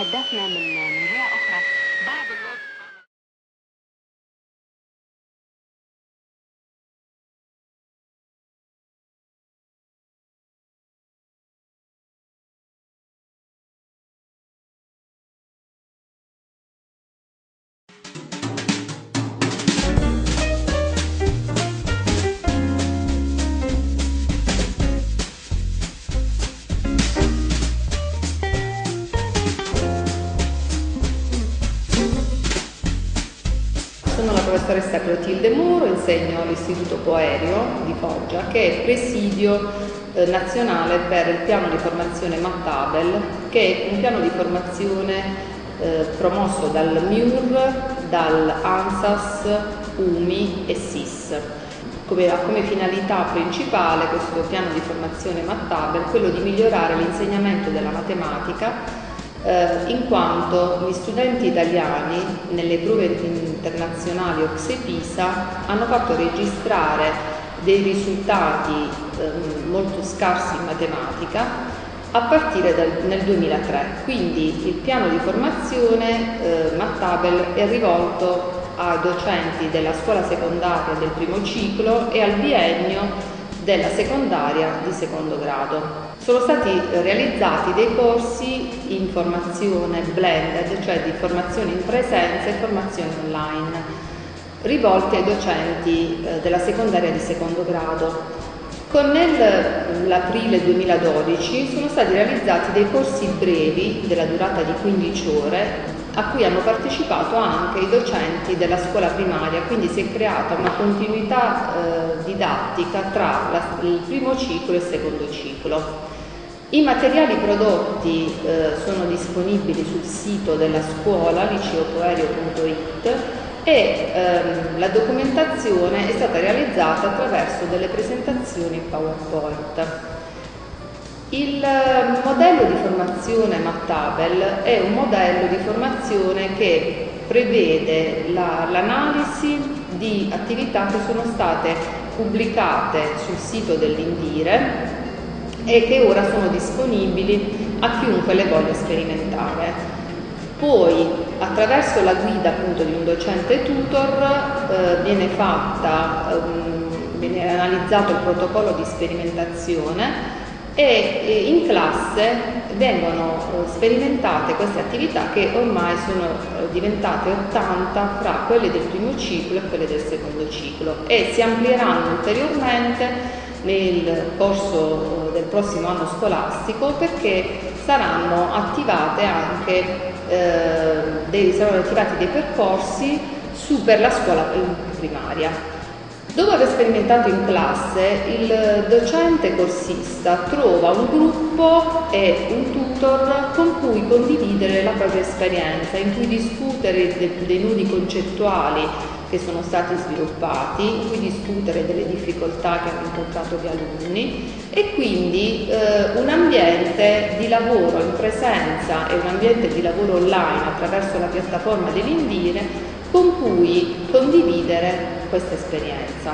تحدثنا من جهة أخرى بعض الوقت. Sono la professoressa Clotilde Muro, insegno all'Istituto Poerio di Foggia, che è presidio nazionale per il piano di formazione Mattabel, che è un piano di formazione promosso dal MIUR, dall'ANSAS, UMI e SIS. Ha come finalità principale questo piano di formazione Mattabel quello di migliorare l'insegnamento della matematica, in quanto gli studenti italiani nelle prove internazionali OCSE Pisa hanno fatto registrare dei risultati molto scarsi in matematica a partire nel 2003. Quindi il piano di formazione Mattabel è rivolto ai docenti della scuola secondaria del primo ciclo e al biennio della secondaria di secondo grado. Sono stati realizzati dei corsi in formazione blended, cioè di formazione in presenza e formazione online, rivolti ai docenti della secondaria di secondo grado. Con l'aprile 2012 sono stati realizzati dei corsi brevi della durata di 15 ore a cui hanno partecipato anche i docenti della scuola primaria, quindi si è creata una continuità didattica tra il primo ciclo e il secondo ciclo. I materiali prodotti sono disponibili sul sito della scuola liceopoerio.it e la documentazione è stata realizzata attraverso delle presentazioni in PowerPoint. Il modello di formazione Mattabel è un modello di formazione che prevede l'analisi di attività che sono state pubblicate sul sito dell'Indire e che ora sono disponibili a chiunque le voglia sperimentare. Poi, attraverso la guida appunto di un docente tutor, viene analizzato il protocollo di sperimentazione e in classe vengono sperimentate queste attività che ormai sono diventate 80 fra quelle del primo ciclo e quelle del secondo ciclo e si amplieranno ulteriormente nel corso del prossimo anno scolastico, perché saranno attivati dei percorsi per la scuola primaria. Dopo aver sperimentato in classe, il docente corsista trova un gruppo e un tutor con cui condividere la propria esperienza, in cui discutere dei nodi concettuali che sono stati sviluppati, in cui discutere delle difficoltà che hanno incontrato gli alunni e quindi un ambiente di lavoro in presenza e un ambiente di lavoro online attraverso la piattaforma dell'Indire con cui condividere questa esperienza.